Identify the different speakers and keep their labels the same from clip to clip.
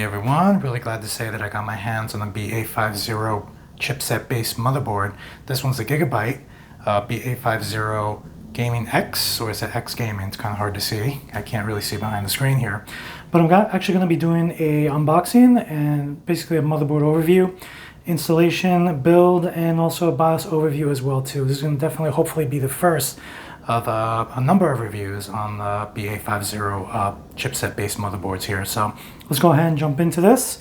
Speaker 1: Howdy everyone, really glad to say that I got my hands on the B850 chipset based motherboard. This one's a Gigabyte B850 Gaming X, or is it X Gaming? It's kind of hard to see. I can't really see behind the screen here. But I'm actually going to be doing a unboxing and basically a motherboard overview, installation, build, and also a BIOS overview as well too. This is going to definitely hopefully be the first of a number of reviews on the B850 chipset based motherboards here. So let's go ahead and jump into this,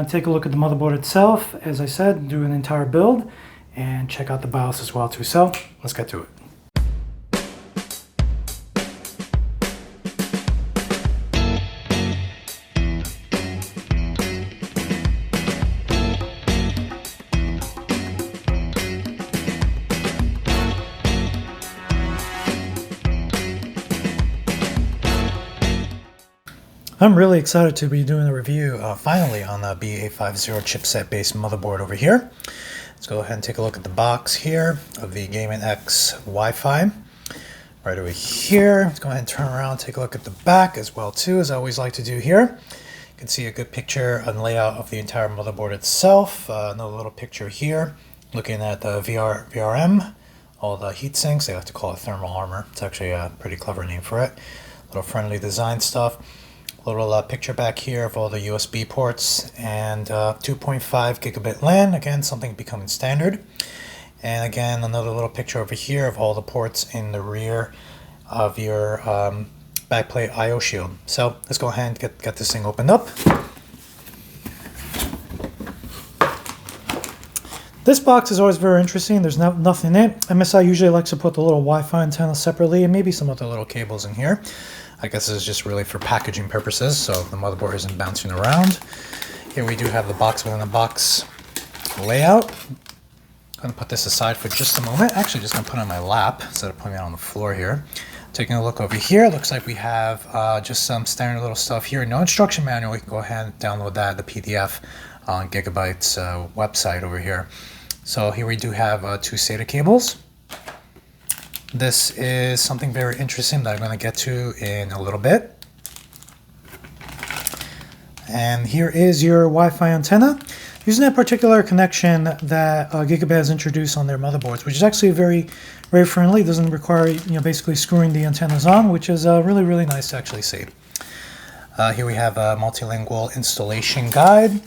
Speaker 1: take a look at the motherboard itself, as I said, do an entire build, and check out the BIOS as well too. So let's get to it. I'm really excited to be doing a review finally on the B850 chipset based motherboard over here. Let's go ahead and take a look at the box here of the Gaming X Wi-Fi right over here. Let's go ahead and turn around and take a look at the back as well too, as I always like to do here. You can see a good picture and layout of the entire motherboard itself. Another little picture here looking at the VRM, all the heat sinks. They like to call it thermal armor. It's actually a pretty clever name for it. Little friendly design stuff. Little picture back here of all the USB ports and 2.5 gigabit LAN, again something becoming standard. And again another little picture over here of all the ports in the rear of your backplate I/O shield. So let's go ahead and get this thing opened up. This box is always very interesting. There's nothing in it. MSI usually likes to put the little Wi-Fi antenna separately and maybe some other little cables in here. I guess this is just really for packaging purposes, so the motherboard isn't bouncing around. Here we do have the box within the box layout. I'm going to put this aside for just a moment. Actually, just going to put it on my lap instead of putting it on the floor here. Taking a look over here, looks like we have just some standard little stuff here. No instruction manual. You can go ahead and download that, the PDF, on Gigabyte's website over here. So here we do have two SATA cables. This is something very interesting that I'm going to get to in a little bit. And here is your Wi-Fi antenna. Using that particular connection that Gigabyte has introduced on their motherboards, which is actually very friendly. It doesn't require basically screwing the antennas on, which is really nice to actually see. Here we have a multilingual installation guide.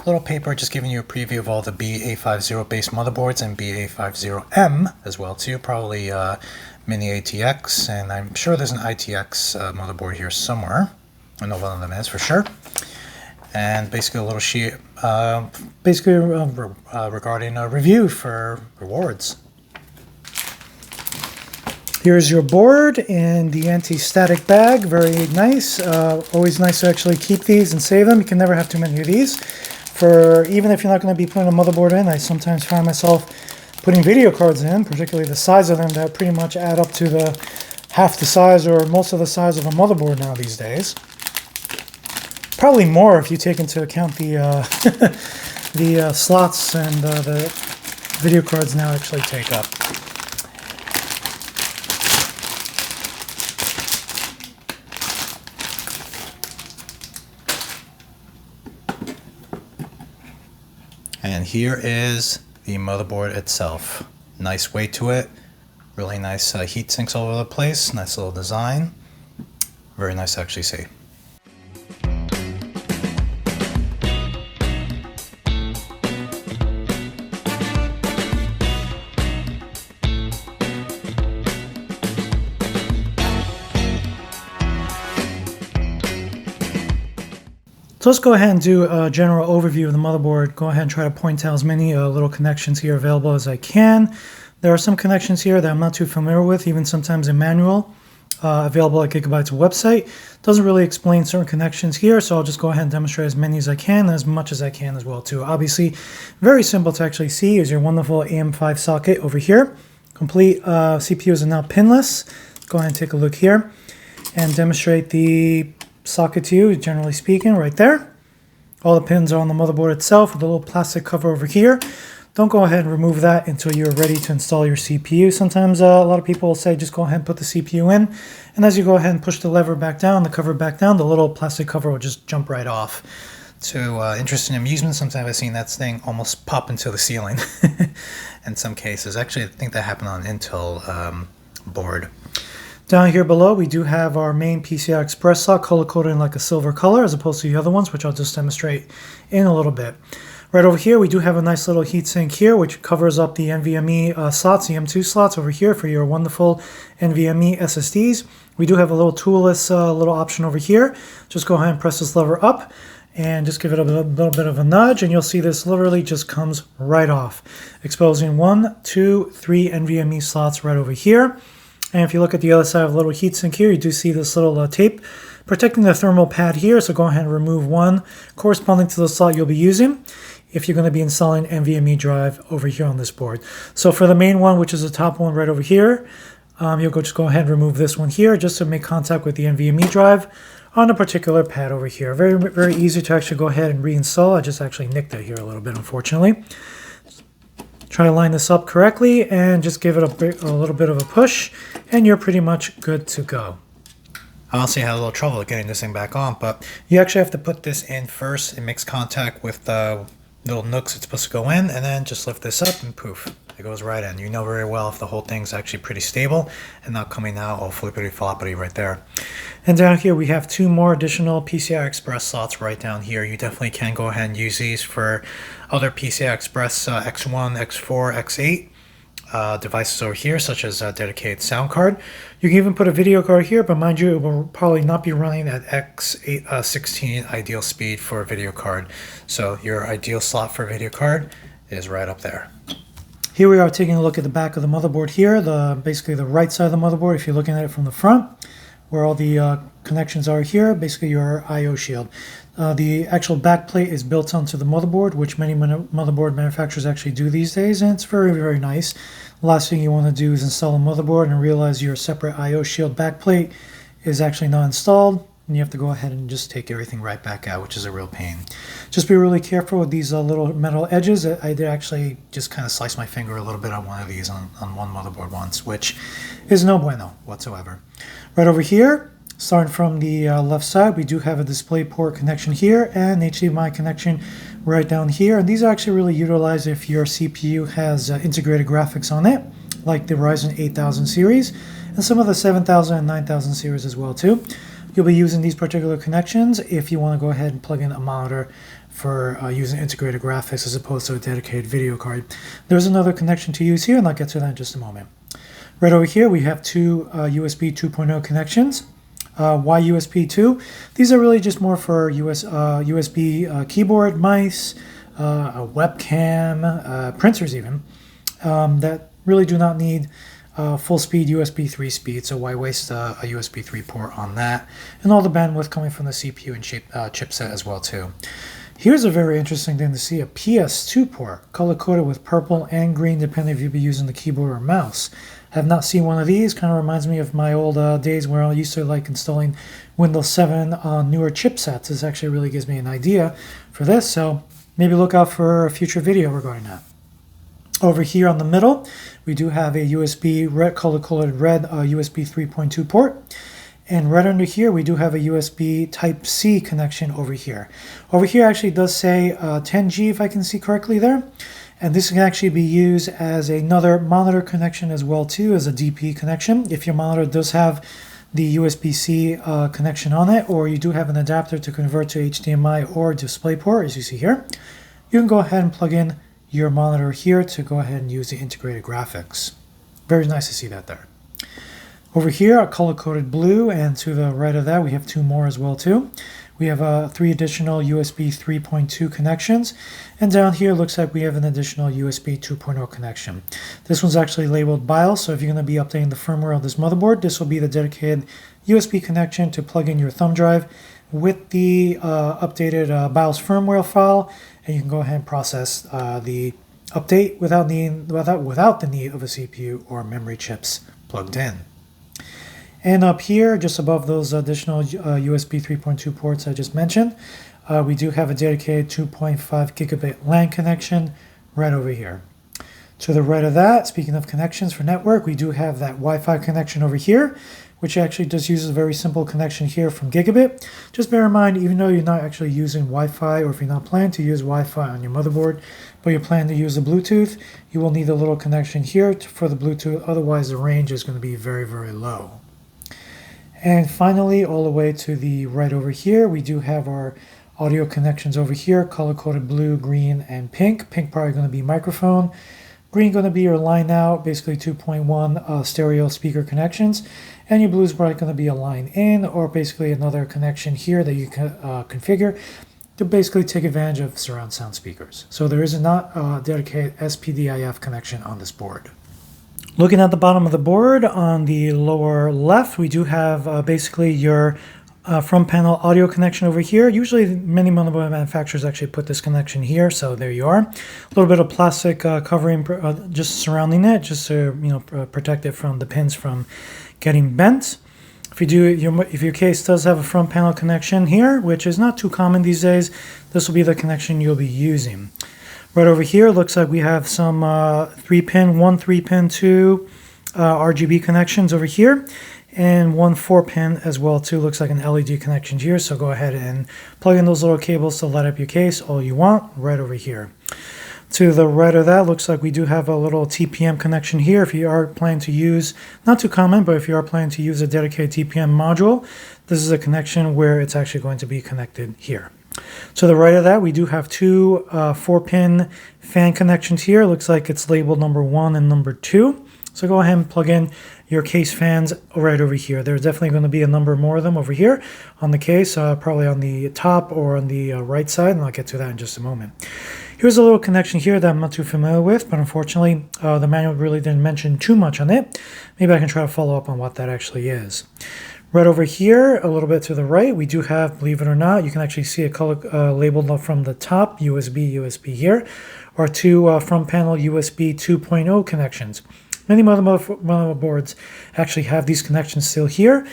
Speaker 1: Little paper just giving you a preview of all the B850 based motherboards and B850M as well too, probably mini ATX, and I'm sure there's an ITX motherboard here somewhere. I know one of them is for sure. And basically a little sheet regarding a review for rewards. Here's your board in the anti-static bag, very nice. Always nice to actually keep these and save them. You can never have too many of these. Even if you're not going to be putting a motherboard in, I sometimes find myself putting video cards in, particularly the size of them that pretty much add up to the half the size or most of the size of a motherboard now these days. Probably more if you take into account the the slots and the video cards now actually take up. And here is the motherboard itself. Nice weight to it. Really nice heat sinks all over the place. Nice little design. Very nice to actually see. So let's go ahead and do a general overview of the motherboard. Go ahead and try to point out as many little connections here available as I can. There are some connections here that I'm not too familiar with, even sometimes in manual, available at Gigabyte's website. Doesn't really explain certain connections here, so I'll just go ahead and demonstrate as many as I can, as much as I can as well too. Obviously, very simple to actually see is your wonderful AM5 socket over here. Complete CPUs are now pinless. Go ahead and take a look here and demonstrate the socket to you, generally speaking, right there. All the pins are on the motherboard itself with a little plastic cover over here. don't go ahead and remove that until you're ready to install your CPU. Sometimes a lot of people will say just go ahead and put the CPU in, and as you go ahead and push the lever back down, the cover back down, the little plastic cover will just jump right off. So interesting amusement, sometimes I've seen that thing almost pop into the ceiling in some cases. Actually, I think that happened on Intel board. Down here below, we do have our main PCI Express slot color-coded in like a silver color as opposed to the other ones, which I'll just demonstrate in a little bit. Right over here, we do have a nice little heatsink here, which covers up the NVMe slots, the M2 slots over here for your wonderful NVMe SSDs. We do have a little toolless little option over here. Just go ahead and press this lever up and just give it a little bit of a nudge, and you'll see this literally just comes right off, exposing 1, 2, 3 NVMe slots right over here. And if you look at the other side of the little heatsink here, you do see this little tape protecting the thermal pad here. So go ahead and remove one corresponding to the slot you'll be using if you're going to be installing NVMe drive over here on this board. So for the main one, which is the top one right over here, you'll just go ahead and remove this one here just to make contact with the NVMe drive on a particular pad over here. Very, very easy to actually go ahead and reinstall. I just actually nicked it here a little bit, unfortunately. Try to line this up correctly and just give it a little bit of a push, and you're pretty much good to go. I honestly had a little trouble getting this thing back on, but you actually have to put this in first. It makes contact with the little nooks it's supposed to go in, and then just lift this up and poof, it goes right in. You know very well if the whole thing's actually pretty stable and not coming out all flippity floppity right there. And down here we have 2 more additional PCI Express slots right down here. You definitely can go ahead and use these for other PCI Express X1, X4, X8 devices over here, such as a dedicated sound card. You can even put a video card here, but mind you, it will probably not be running at X16 ideal speed for a video card. So your ideal slot for a video card is right up there. Here we are taking a look at the back of the motherboard here, basically the right side of the motherboard if you're looking at it from the front, where all the connections are here, basically your I/O shield. The actual back plate is built onto the motherboard, which many motherboard manufacturers actually do these days, and it's very, very nice. The last thing you want to do is install a motherboard and realize your separate I/O shield back plate is actually not installed, and you have to go ahead and just take everything right back out, which is a real pain. Just be really careful with these little metal edges. I did actually just kind of slice my finger a little bit on one of these on one motherboard once, which is no bueno whatsoever. Right over here, starting from the left side, we do have a DisplayPort connection here and HDMI connection right down here. And these are actually really utilized if your CPU has integrated graphics on it, like the Ryzen 8000 series and some of the 7000 and 9000 series as well too. You'll be using these particular connections if you want to go ahead and plug in a monitor for using integrated graphics as opposed to a dedicated video card. There's another connection to use here, and I'll get to that in just a moment. Right over here, we have 2 USB 2.0 connections. Why USB 2? These are really just more for USB keyboard, mice, a webcam, printers even, that really do not need full speed USB 3 speed, so why waste a USB 3 port on that? And all the bandwidth coming from the CPU and chipset as well too. Here's a very interesting thing to see, a PS2 port, color-coded with purple and green depending if you'll be using the keyboard or mouse. Have not seen one of these. Kind of reminds me of my old days where I used to like installing Windows 7 on newer chipsets. This actually really gives me an idea for this, so maybe look out for a future video regarding that. Over here on the middle, we do have a USB red color-coded red USB 3.2 port. And right under here, we do have a USB Type-C connection over here. Over here actually does say 10G, if I can see correctly there. And this can actually be used as another monitor connection as well too, as a DP connection. If your monitor does have the USB-C connection on it, or you do have an adapter to convert to HDMI or DisplayPort, as you see here, you can go ahead and plug in your monitor here to go ahead and use the integrated graphics. Very nice to see that there. Over here, a color-coded blue, and to the right of that, we have 2 more as well too. We have 3 additional USB 3.2 connections, and down here looks like we have an additional USB 2.0 connection. This one's actually labeled BIOS, so if you're going to be updating the firmware of this motherboard, this will be the dedicated USB connection to plug in your thumb drive with the updated BIOS firmware file, and you can go ahead and process the update without the need of a CPU or memory chips plugged in. And up here, just above those additional USB 3.2 ports I just mentioned, we do have a dedicated 2.5 gigabit LAN connection right over here. To the right of that, speaking of connections for network, we do have that Wi-Fi connection over here, which actually just uses a very simple connection here from Gigabit. Just bear in mind, even though you're not actually using Wi-Fi, or if you're not planning to use Wi-Fi on your motherboard, but you're planning to use the Bluetooth, you will need a little connection here for the Bluetooth, otherwise the range is going to be very, very low. And finally, all the way to the right over here, we do have our audio connections over here, color-coded blue, green, and pink. Pink probably going to be microphone. Green going to be your line out, basically 2.1 stereo speaker connections. And your blue is probably going to be a line in, or basically another connection here that you can configure to basically take advantage of surround sound speakers. So there is not a dedicated SPDIF connection on this board. Looking at the bottom of the board, on the lower left, we do have basically your front panel audio connection over here. Usually many motherboard manufacturers actually put this connection here, so there you are. A little bit of plastic covering just surrounding it, just to protect it from the pins from getting bent. If your case does have a front panel connection here, which is not too common these days, this will be the connection you'll be using. Right over here, looks like we have some 3-pin, 1 3-pin, 2 RGB connections over here, and 1 4-pin as well too. Looks like an LED connection here, so go ahead and plug in those little cables to light up your case all you want right over here. To the right of that, looks like we do have a little TPM connection here. If you are planning to use, not too common, but if you are planning to use a dedicated TPM module, this is a connection where it's actually going to be connected here. To the right of that, we do have 2 4-pin fan connections here. Looks like it's labeled number 1 and number 2. So go ahead and plug in your case fans right over here. There's definitely going to be a number more of them over here on the case, probably on the top or on the right side, and I'll get to that in just a moment. Here's a little connection here that I'm not too familiar with, but unfortunately the manual really didn't mention too much on it. Maybe I can try to follow up on what that actually is. Right over here, a little bit to the right, we do have, believe it or not, you can actually see a color labeled from the top, USB here, or 2 front panel USB 2.0 connections. Many motherboards actually have these connections still here.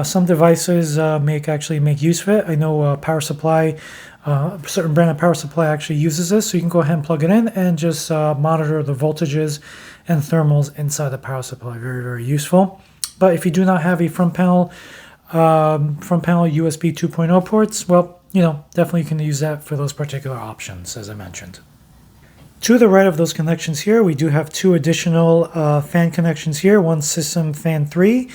Speaker 1: Some devices actually make use of it. I know power supply, a certain brand of power supply actually uses this, so you can go ahead and plug it in and just monitor the voltages and thermals inside the power supply. Very, very useful. But if you do not have a front panel USB 2.0 ports, well, definitely you can use that for those particular options, as I mentioned. To the right of those connections here, we do have 2 additional fan connections here. One system fan 3,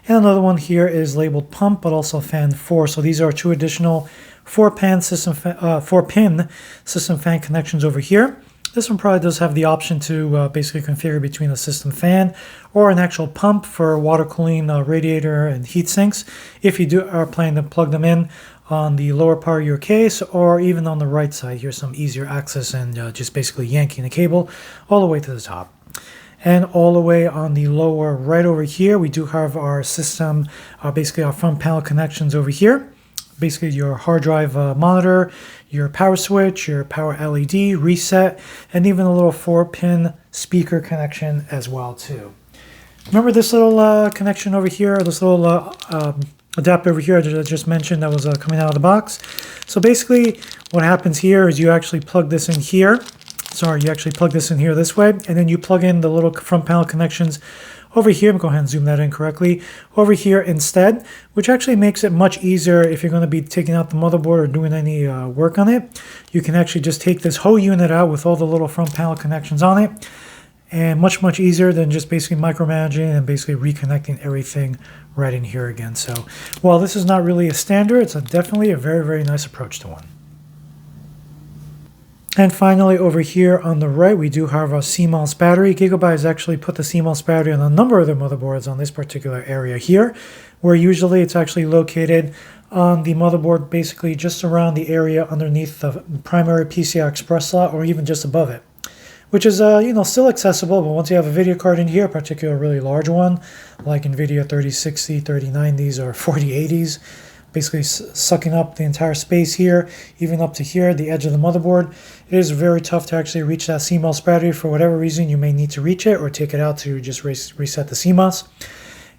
Speaker 1: and another one here is labeled pump, but also fan 4. So these are 2 additional 4-pin system fan connections over here. This one probably does have the option to basically configure between a system fan or an actual pump for water cooling, radiator, and heat sinks. If you are planning to plug them in on the lower part of your case, or even on the right side, here's some easier access and just basically yanking the cable all the way to the top. And all the way on the lower right over here, we do have our system, basically our front panel connections over here. Basically your hard drive monitor, your power switch, your power LED, reset, and even a little 4-pin speaker connection as well too. Remember this little connection over here, this little adapter over here I just mentioned that was coming out of the box. So basically what happens here is you actually plug this in here. You actually plug this in here this way, and then you plug in the little front panel connections over here. Go ahead and zoom that in correctly. Over here instead, which actually makes it much easier if you're going to be taking out the motherboard or doing any work on it. You can actually just take this whole unit out with all the little front panel connections on it, and much easier than just basically micromanaging and basically reconnecting everything right in here again. So while this is not really a standard, it's definitely a very, very nice approach to one. And finally, over here on the right, we do have a CMOS battery. Gigabyte has actually put the CMOS battery on a number of their motherboards on this particular area here, where usually it's actually located on the motherboard, basically just around the area underneath the primary PCI Express slot, or even just above it, which is still accessible. But once you have a video card in here, particularly a really large one, like NVIDIA 3060, 3090s, or 4080s, basically sucking up the entire space here, even up to here, the edge of the motherboard. It is very tough to actually reach that CMOS battery. For whatever reason, you may need to reach it or take it out to just reset the CMOS.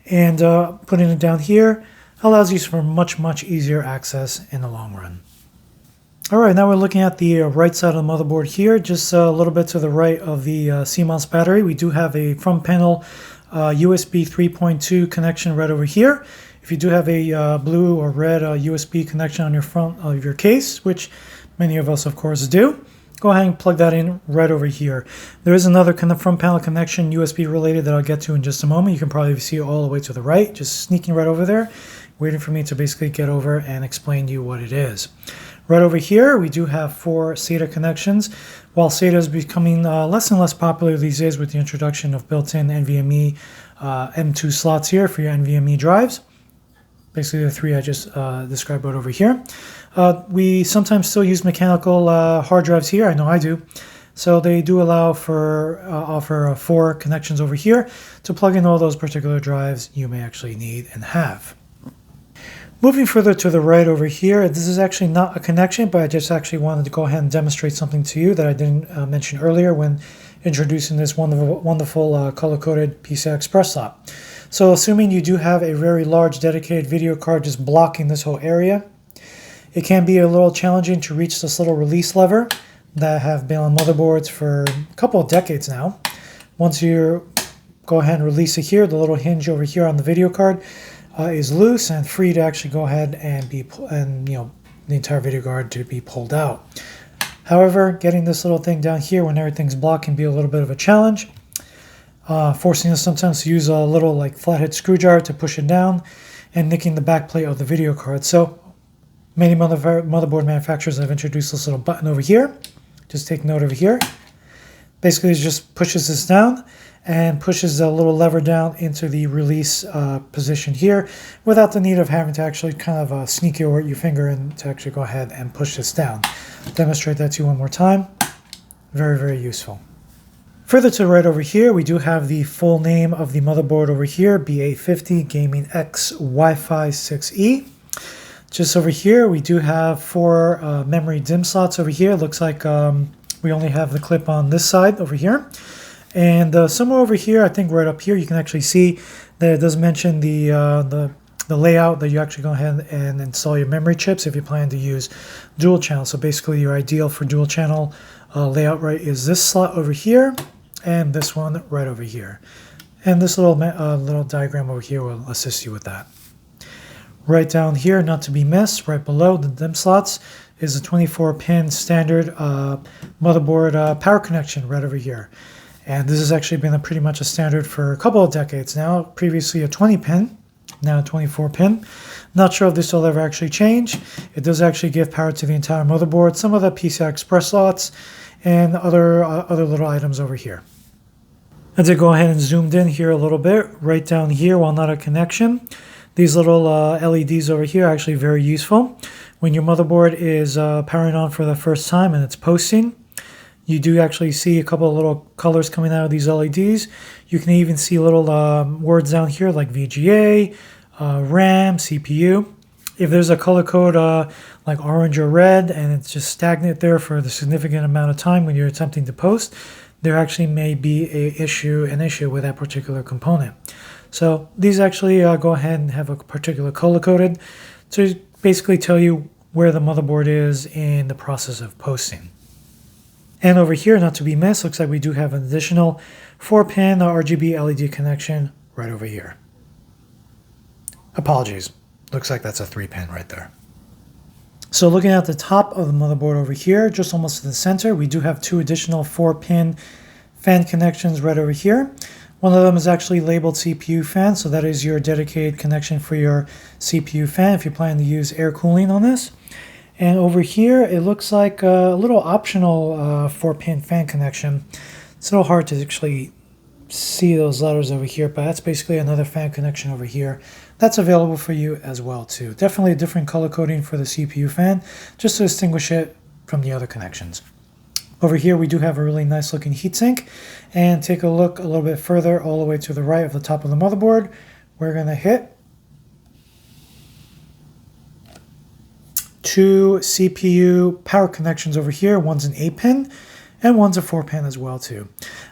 Speaker 1: And putting it down here allows you for much easier access in the long run. All right, now we're looking at the right side of the motherboard here, just a little bit to the right of the CMOS battery. We do have a front panel USB 3.2 connection right over here. If you do have a blue or red USB connection on your front of your case, which many of us of course do, go ahead and plug that in right over here. There is another front panel connection USB related that I'll get to in just a moment. You can probably see it all the way to the right, just sneaking right over there, waiting for me to basically get over and explain to you what it is. Right over here, we do have 4 SATA connections. While SATA is becoming less and less popular these days with the introduction of built-in NVMe M2 slots here for your NVMe drives. Basically the 3 I just described right over here. We sometimes still use mechanical hard drives here. I know I do. So they do allow for offer 4 connections over here to plug in all those particular drives you may actually need and have. Moving further to the right over here, this is actually not a connection, but I just actually wanted to go ahead and demonstrate something to you that I didn't mention earlier when introducing this wonderful color-coded PCI Express slot. So assuming you do have a very large dedicated video card just blocking this whole area, it can be a little challenging to reach this little release lever that have been on motherboards for a couple of decades now. Once you go ahead and release it here, the little hinge over here on the video card is loose and free to actually go ahead and the entire video card to be pulled out. However, getting this little thing down here when everything's blocked can be a little bit of a challenge, forcing us sometimes to use a little like flathead screwdriver to push it down and nicking the back plate of the video card. So many motherboard manufacturers have introduced this little button over here. Just take note over here. Basically, it just pushes this down and pushes the little lever down into the release position here without the need of having to actually kind of sneak your finger in to actually go ahead and push this down. Demonstrate that to you one more time. Very, very useful. Further to the right over here, we do have the full name of the motherboard over here, B850 Gaming X Wi-Fi 6E. Just over here, we do have 4 memory DIMM slots over here. It looks like we only have the clip on this side over here. And somewhere over here, I think right up here, you can actually see that it does mention the layout that you actually go ahead and install your memory chips if you plan to use dual channel. So basically, your ideal for dual channel layout right is this slot over here and this one right over here. And this little diagram over here will assist you with that. Right down here, not to be missed, right below the DIMM slots is a 24-pin standard motherboard power connection right over here. And this has actually been pretty much a standard for a couple of decades now. Previously a 20-pin, now a 24-pin. Not sure if this will ever actually change. It does actually give power to the entire motherboard, some of the PCI Express slots, and other little items over here. I did go ahead and zoomed in here a little bit. Right down here, while not a connection, these little LEDs over here are actually very useful. When your motherboard is powering on for the first time and it's posting, you do actually see a couple of little colors coming out of these LEDs. You can even see little words down here like VGA, RAM, CPU. If there's a color code like orange or red and it's just stagnant there for the significant amount of time when you're attempting to post, there actually may be an issue with that particular component. So these actually go ahead and have a particular color coded to basically tell you where the motherboard is in the process of posting. And over here, not to be missed, looks like we do have an additional 4-pin RGB LED connection right over here. Apologies. Looks like that's a 3-pin right there. So looking at the top of the motherboard over here, just almost to the center, we do have 2 additional 4-pin fan connections right over here. One of them is actually labeled CPU fan, so that is your dedicated connection for your CPU fan if you plan to use air cooling on this. And over here, it looks like a little optional 4-pin fan connection. It's a little hard to actually see those letters over here, but that's basically another fan connection over here. That's available for you as well too. Definitely a different color coding for the CPU fan, just to distinguish it from the other connections. Over here, we do have a really nice looking heatsink. And take a look a little bit further, all the way to the right of the top of the motherboard. We're going to hit 2 CPU power connections over here. One's an 8-pin and one's a 4-pin as well too.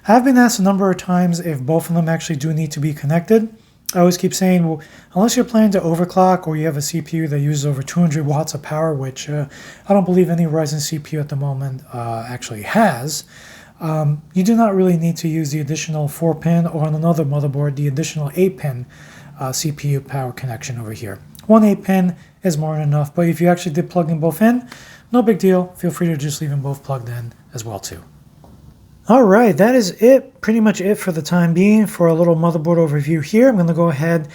Speaker 1: I've been asked a number of times if both of them actually do need to be connected. I always keep saying, well, unless you're planning to overclock or you have a CPU that uses over 200 watts of power, which I don't believe any Ryzen CPU at the moment actually has, you do not really need to use the additional 4-pin, or on another motherboard, the additional 8-pin CPU power connection over here. One 8-pin is more than enough, but if you actually did plug them both in, no big deal. Feel free to just leave them both plugged in as well too. Alright, that is it. Pretty much it for the time being for a little motherboard overview here. I'm going to go ahead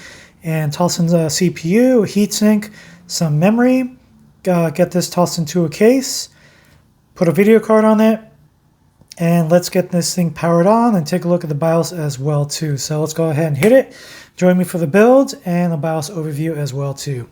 Speaker 1: and toss in the CPU, heatsink, some memory, get this tossed into a case, put a video card on it, and let's get this thing powered on and take a look at the BIOS as well too. So let's go ahead and hit it. Join me for the build and the BIOS overview as well too.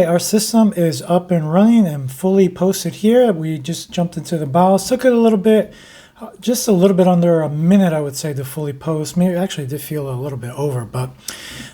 Speaker 1: our system is up and running and fully posted here. We just jumped into the BIOS. Took it a little bit, just a little bit under a minute, I would say, to fully post. Maybe actually it did feel a little bit over, but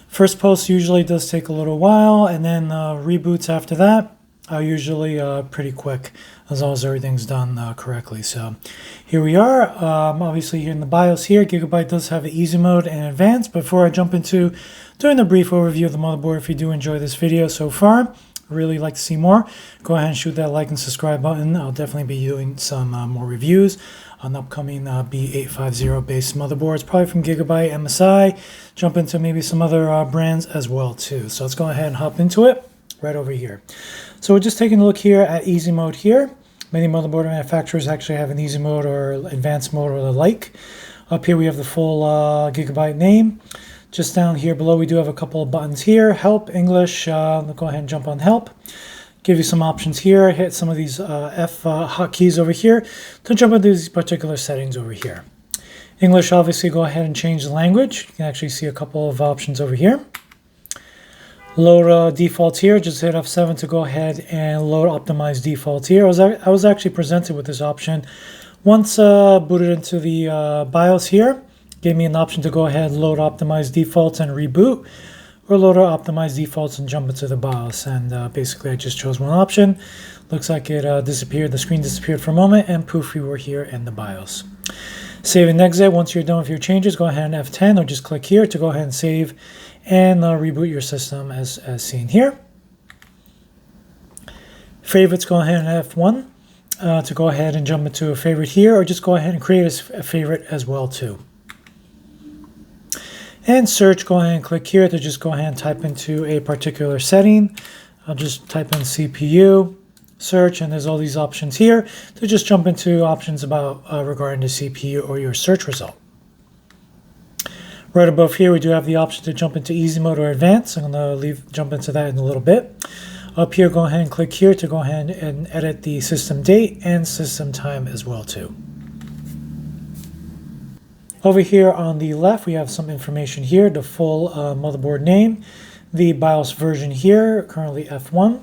Speaker 1: first post usually does take a little while, and then reboots after that are usually pretty quick as long as everything's done correctly. So here we are. Obviously here in the BIOS here, Gigabyte does have an easy mode and advanced. Before I jump into doing a brief overview of the motherboard, if you do enjoy this video so far, I really like to see more, go ahead and shoot that like and subscribe button. I'll definitely be doing some more reviews on upcoming B850 based motherboards, probably from Gigabyte, MSI, jump into maybe some other brands as well too. So let's go ahead and hop into it right over here. So we're just taking a look here at easy mode here. Many motherboard manufacturers actually have an easy mode or advanced mode or the like. Up here we have the full Gigabyte name. Just down here below we do have a couple of buttons here. Help, English, go ahead and jump on help. Give you some options here. Hit some of these F hotkeys over here to jump into these particular settings over here. English, obviously go ahead and change the language. You can actually see a couple of options over here. Load defaults here, just hit F7 to go ahead and load optimized defaults here. I was actually presented with this option once booted into the BIOS here. Gave me an option to go ahead and load optimized defaults and reboot, or load optimized defaults and jump into the BIOS. And basically I just chose one option. Looks like it disappeared, the screen disappeared for a moment, and poof, we were here in the BIOS. Save and exit. Once you're done with your changes, go ahead and F10 or just click here to go ahead and save and reboot your system as seen here. Favorites, go ahead and F1 to go ahead and jump into a favorite here, or just go ahead and create a favorite as well too. And search, go ahead and click here to just go ahead and type into a particular setting. I'll just type in CPU, search, and there's all these options here to just jump into options about regarding the CPU or your search result. Right above here, we do have the option to jump into easy mode or advanced. I'm going to jump into that in a little bit. Up here, go ahead and click here to go ahead and edit the system date and system time as well too. Over here on the left, we have some information here, the full motherboard name, the BIOS version here, currently F1,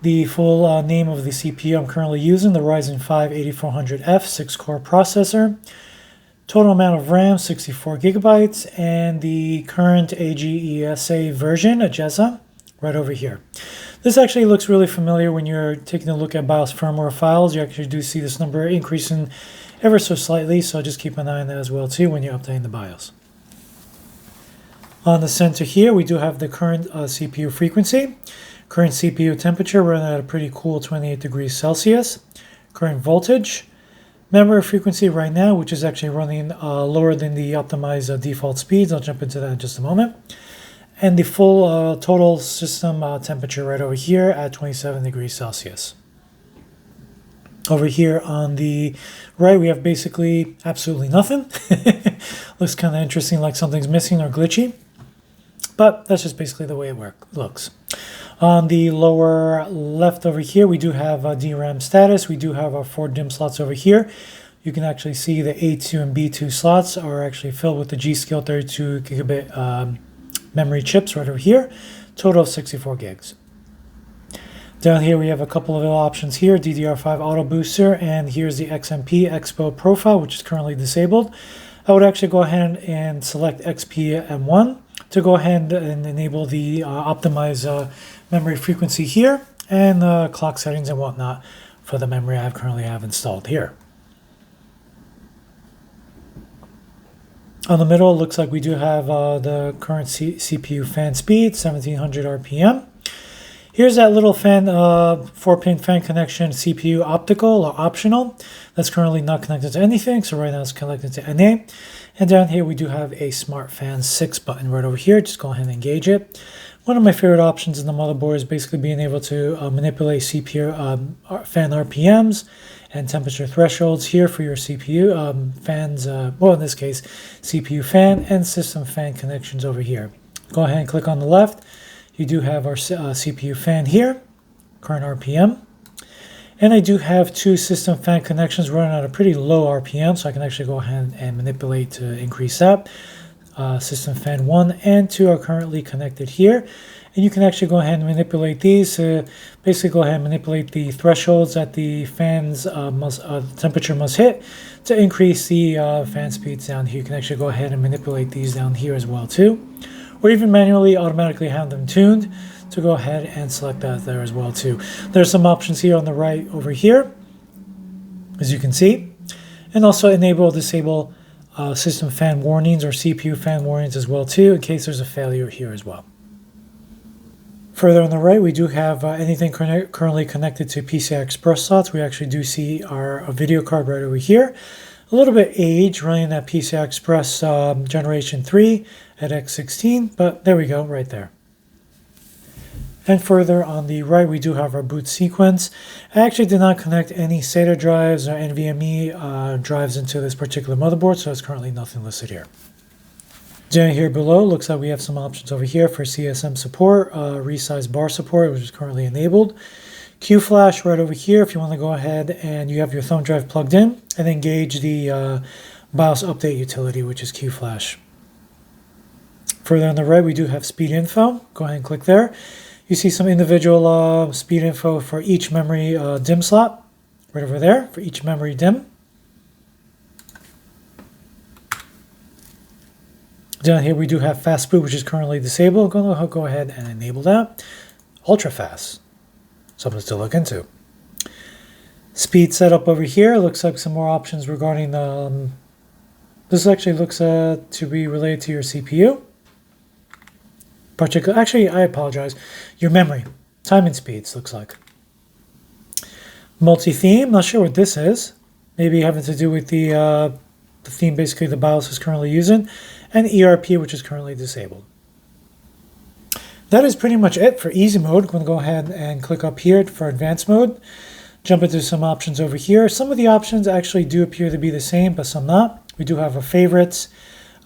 Speaker 1: the full name of the CPU I'm currently using, the Ryzen 5 8400F 6-core processor, total amount of RAM, 64 gigabytes, and the current AGESA version, AGESA, right over here. This actually looks really familiar when you're taking a look at BIOS firmware files. You actually do see this number increasing ever so slightly, so just keep an eye on that as well too when you're updating the BIOS. On the center here, we do have the current CPU frequency, current CPU temperature running at a pretty cool 28 degrees Celsius, current voltage, memory frequency right now, which is actually running lower than the optimized default speeds. I'll jump into that in just a moment. And the full total system temperature right over here at 27 degrees Celsius. Over here on the right, we have basically absolutely nothing. Looks kind of interesting, like something's missing or glitchy. But that's just basically the way it looks. On the lower left over here, we do have DRAM status. We do have our 4 DIMM slots over here. You can actually see the A2 and B2 slots are actually filled with the G.Skill 32 gigabit memory chips right over here. Total of 64 gigs. Down here we have a couple of options here, DDR5 Auto Booster, and here's the XMP Expo profile, which is currently disabled. I would actually go ahead and select XP M1 to go ahead and enable the optimized memory frequency here and clock settings and whatnot for the memory I currently have installed here. On the middle, it looks like we do have the current CPU fan speed, 1700 RPM. Here's that little fan, 4-pin fan connection, CPU optical or optional. That's currently not connected to anything, so right now it's connected to NA. And down here we do have a Smart Fan 6 button right over here. Just go ahead and engage it. One of my favorite options in the motherboard is basically being able to manipulate CPU fan RPMs and temperature thresholds here for your CPU fans, well in this case, CPU fan and system fan connections over here. Go ahead and click on the left. You do have our CPU fan here, current RPM. And I do have 2 system fan connections running at a pretty low RPM, so I can actually go ahead and manipulate to increase that. System fan 1 and 2 are currently connected here. And you can actually go ahead and manipulate these to basically go ahead and manipulate the thresholds that the fan's temperature must hit to increase the fan speeds down here. You can actually go ahead and manipulate these down here as well too. Or even manually automatically have them tuned to go ahead and select that there as well too. There's some options here on the right over here, as you can see. And also enable or disable system fan warnings or CPU fan warnings as well too, in case there's a failure here as well. Further on the right, we do have anything currently connected to PCI Express slots. We actually do see our video card right over here. A little bit age running at PCI Express Generation 3 at X16, but there we go, right there. And further on the right, we do have our boot sequence. I actually did not connect any SATA drives or NVMe drives into this particular motherboard, so there's currently nothing listed here. Down here below, looks like we have some options over here for CSM support, resize bar support, which is currently enabled. Q-Flash right over here if you want to go ahead and you have your thumb drive plugged in and engage the BIOS update utility, which is Q-Flash. Further on the right, we do have speed info. Go ahead and click there. You see some individual speed info for each memory DIMM slot right over there for each memory DIMM. Down here we do have fast boot, which is currently disabled. Go ahead and enable that. Ultra fast, something to look into. Speed setup over here looks like some more options regarding the. This actually looks to be related to your CPU. Actually, I apologize. Your memory, time and speeds looks like. Multi-theme, not sure what this is. Maybe having to do with the theme basically the BIOS is currently using. And ERP, which is currently disabled. That is pretty much it for easy mode. I'm going to go ahead and click up here for advanced mode. Jump into some options over here. Some of the options actually do appear to be the same, but some not. We do have our favorites,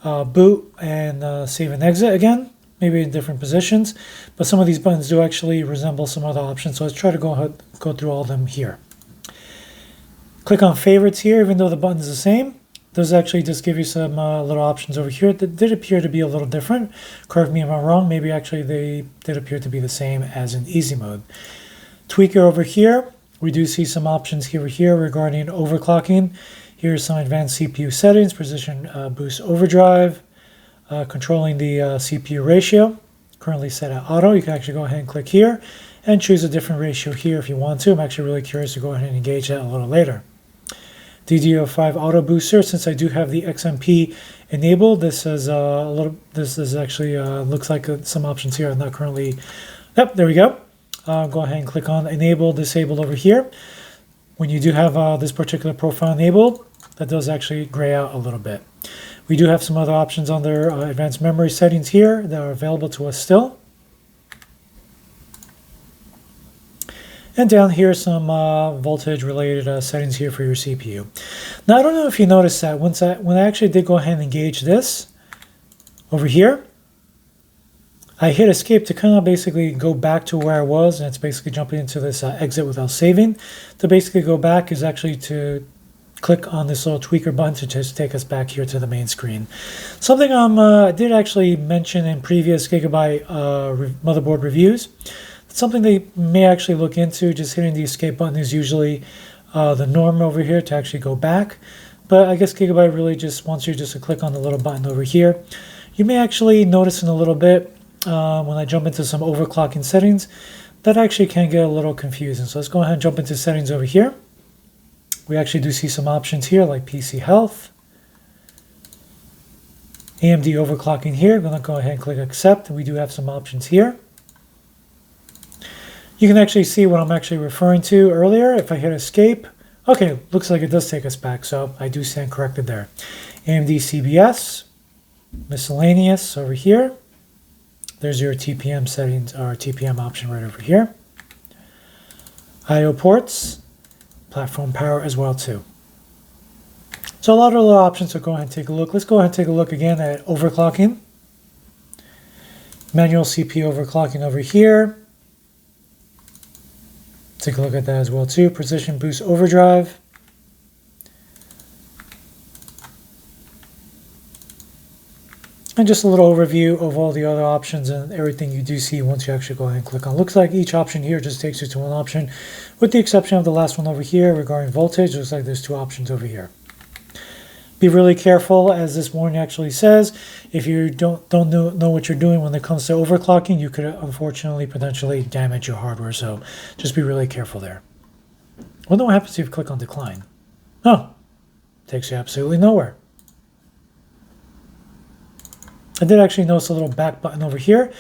Speaker 1: boot, and save and exit again, maybe in different positions. But some of these buttons do actually resemble some other options, so let's try to go through all of them here. Click on favorites here, even though the button is the same. Those actually just give you some little options over here that did appear to be a little different. Correct me if I'm wrong. Maybe actually they did appear to be the same as in easy mode. Tweaker over here. We do see some options here regarding overclocking. Here's some advanced CPU settings, precision boost overdrive, controlling the CPU ratio. Currently set at auto. You can actually go ahead and click here and choose a different ratio here if you want to. I'm actually really curious to go ahead and engage that a little later. DDR5 auto booster. Since I do have the XMP enabled, this is actually looks like some options here. I'm not currently. Yep, there we go. Go ahead and click on enable, disable over here. When you do have this particular profile enabled, that does actually gray out a little bit. We do have some other options under advanced memory settings here that are available to us still. And down here, some voltage-related settings here for your CPU. Now, I don't know if you noticed that when I actually did go ahead and engage this over here, I hit escape to kind of basically go back to where I was, and it's basically jumping into this exit without saving. To basically go back is actually to click on this little tweaker button to just take us back here to the main screen. Something I did actually mention in previous Gigabyte motherboard reviews. Something they may actually look into. Just hitting the escape button is usually the norm over here to actually go back. But I guess Gigabyte really just wants you just to click on the little button over here. You may actually notice in a little bit when I jump into some overclocking settings, that actually can get a little confusing. So let's go ahead and jump into settings over here. We actually do see some options here like PC health, AMD overclocking here. I'm going to go ahead and click accept, and we do have some options here. You can actually see what I'm actually referring to earlier. If I hit escape, okay, looks like it does take us back, so I do stand corrected there. AMD CBS, miscellaneous over here. There's your TPM settings, or TPM option right over here. I/O ports, platform power as well too. So a lot of little options, so go ahead and take a look. Let's go ahead and take a look again at overclocking. Manual CPU overclocking over here. Take a look at that as well too. Precision boost overdrive. And just a little overview of all the other options and everything you do see once you actually go ahead and click on. Looks like each option here just takes you to one option, with the exception of the last one over here regarding voltage. Looks like there's two options over here. Be really careful, as this warning actually says. If you don't know what you're doing when it comes to overclocking, you could unfortunately potentially damage your hardware. So just be really careful there. Well, what happens if you click on decline? Oh, takes you absolutely nowhere. I did actually notice a little back button over here.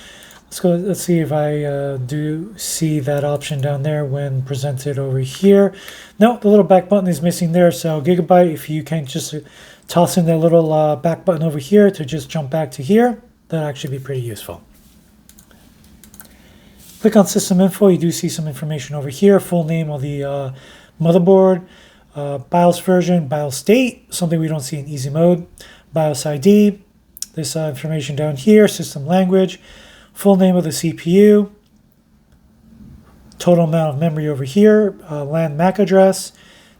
Speaker 1: Let's see if I do see that option down there when presented over here. No, the little back button is missing there. So Gigabyte, if you can just toss in that little back button over here to just jump back to here, that'd actually be pretty useful. Click on system info. You do see some information over here. Full name of the motherboard, BIOS version, BIOS state, something we don't see in easy mode, BIOS ID. This information down here, system language, full name of the CPU, total amount of memory over here, LAN MAC address,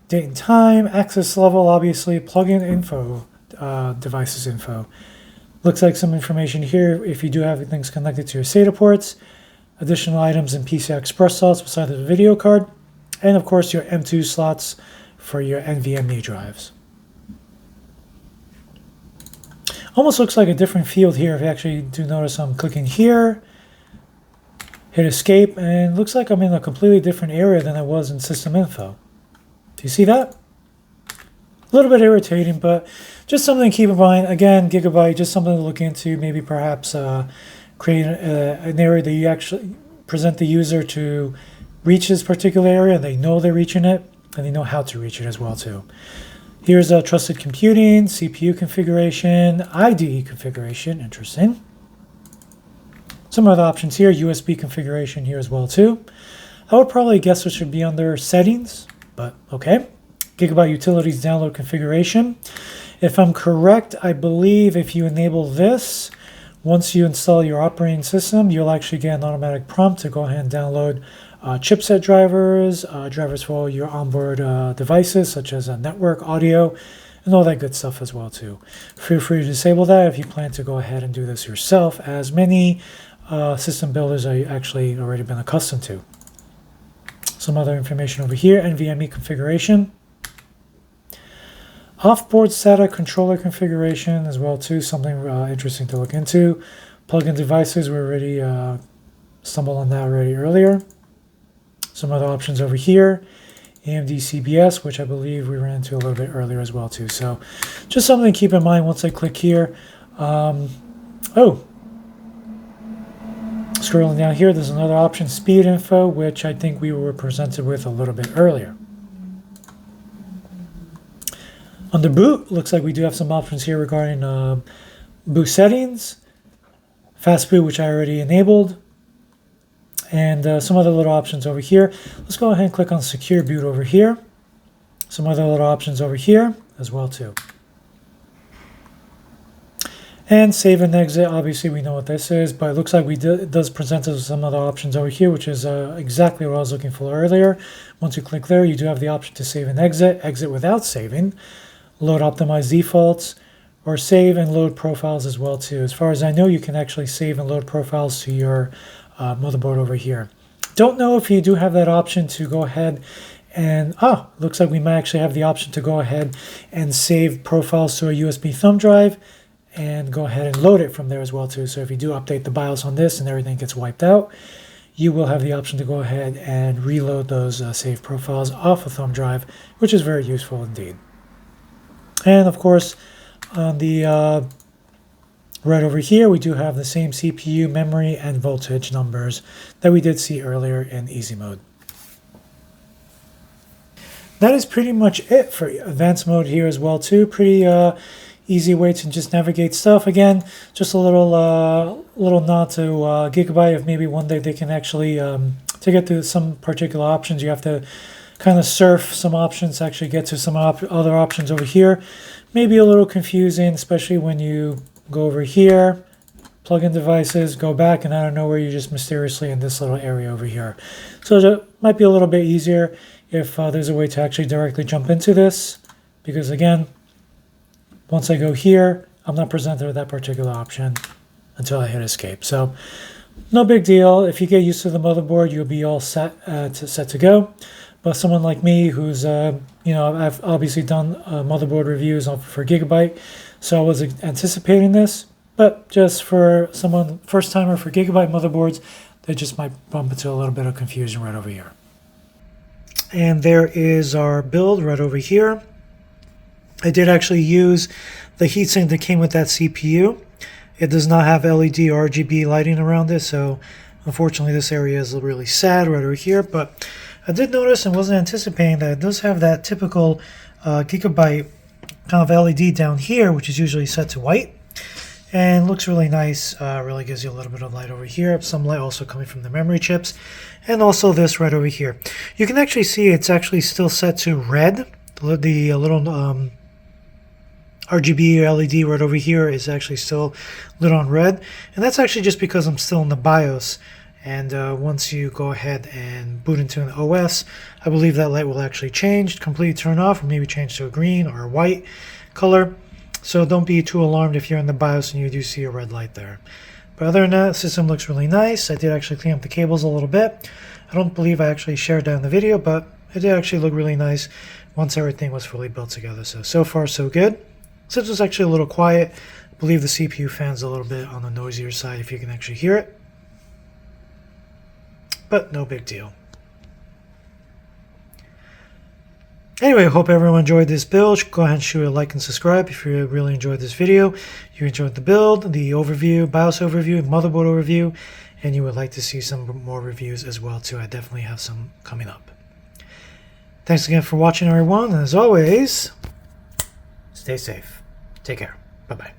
Speaker 1: date and time, access level, obviously, plugin info, devices info. Looks like some information here if you do have things connected to your SATA ports, additional items and PCI Express slots beside the video card, and of course your M2 slots for your NVMe drives. Almost looks like a different field here. If you actually do notice, I'm clicking here, hit escape, and looks like I'm in a completely different area than I was in system info. Do you see that? A little bit irritating, but just something to keep in mind. Again, Gigabyte, just something to look into. Maybe perhaps create an area that you actually present the user to reach this particular area. They know they're reaching it, and they know how to reach it as well too. Here's a trusted computing, CPU configuration, IDE configuration, interesting. Some other options here, USB configuration here as well too. I would probably guess it should be under settings, but okay. Gigabyte Utilities download configuration. If I'm correct, I believe if you enable this, once you install your operating system, you'll actually get an automatic prompt to go ahead and download chipset drivers, drivers for all your onboard devices, such as network, audio, and all that good stuff as well too. Feel free to disable that if you plan to go ahead and do this yourself, as many system builders are actually already been accustomed to. Some other information over here, NVMe configuration. Off-board SATA controller configuration as well too, something interesting to look into. Plug-in devices, we already stumbled on that already earlier. Some other options over here, AMD CBS, which I believe we ran into a little bit earlier as well too. So just something to keep in mind once I click here. Scrolling down here, there's another option, speed info, which I think we were presented with a little bit earlier. Under boot, looks like we do have some options here regarding boot settings, fast boot, which I already enabled, and some other little options over here. Let's go ahead and click on secure boot over here. Some other little options over here as well too. And save and exit, obviously we know what this is, but it looks like it does present us with some other options over here, which is exactly what I was looking for earlier. Once you click there, you do have the option to save and exit, exit without saving, load optimized defaults, or save and load profiles as well too. As far as I know, you can actually save and load profiles to your motherboard over here. Don't know if you do have that option to go ahead and looks like we might actually have the option to go ahead and save profiles to a USB thumb drive and go ahead and load it from there as well too. So if you do update the BIOS on this and everything gets wiped out, you will have the option to go ahead and reload those saved profiles off a thumb drive, which is very useful indeed. And of course, on the right over here, we do have the same CPU, memory, and voltage numbers that we did see earlier in easy mode. That is pretty much it for advanced mode here as well too. Pretty easy way to just navigate stuff. Again, just a little nod to Gigabyte. If maybe one day they can actually to get to some particular options, you have to kind of surf some options to actually get to some other options over here. Maybe a little confusing, especially when you go over here, plug in devices, go back, and I don't know where you're just mysteriously in this little area over here. So it might be a little bit easier if there's a way to actually directly jump into this, because again, once I go here, I'm not presented with that particular option until I hit escape. So no big deal. If you get used to the motherboard, you'll be all set to go. But someone like me who's, I've obviously done motherboard reviews for Gigabyte, so I was anticipating this. But just for someone, first timer for Gigabyte motherboards, they just might bump into a little bit of confusion right over here. And there is our build right over here. I did actually use the heatsink that came with that CPU. It does not have LED or RGB lighting around it, so unfortunately this area is really sad right over here. But I did notice and wasn't anticipating that it does have that typical Gigabyte kind of LED down here, which is usually set to white. And looks really nice, really gives you a little bit of light over here. Some light also coming from the memory chips. And also this right over here. You can actually see it's actually still set to red. The little RGB LED right over here is actually still lit on red. And that's actually just because I'm still in the BIOS. And once you go ahead and boot into an OS, I believe that light will actually change, completely turn off, or maybe change to a green or a white color. So don't be too alarmed if you're in the BIOS and you do see a red light there. But other than that, the system looks really nice. I did actually clean up the cables a little bit. I don't believe I actually shared that in the video, but it did actually look really nice once everything was fully built together. So far so good. Since it's actually a little quiet, I believe the CPU fan's a little bit on the noisier side if you can actually hear it. But no big deal. Anyway, I hope everyone enjoyed this build. Go ahead and shoot a like and subscribe if you really enjoyed this video. You enjoyed the build, the overview, BIOS overview, motherboard overview, and you would like to see some more reviews as well too. I definitely have some coming up. Thanks again for watching, everyone, and as always, stay safe. Take care. Bye-bye.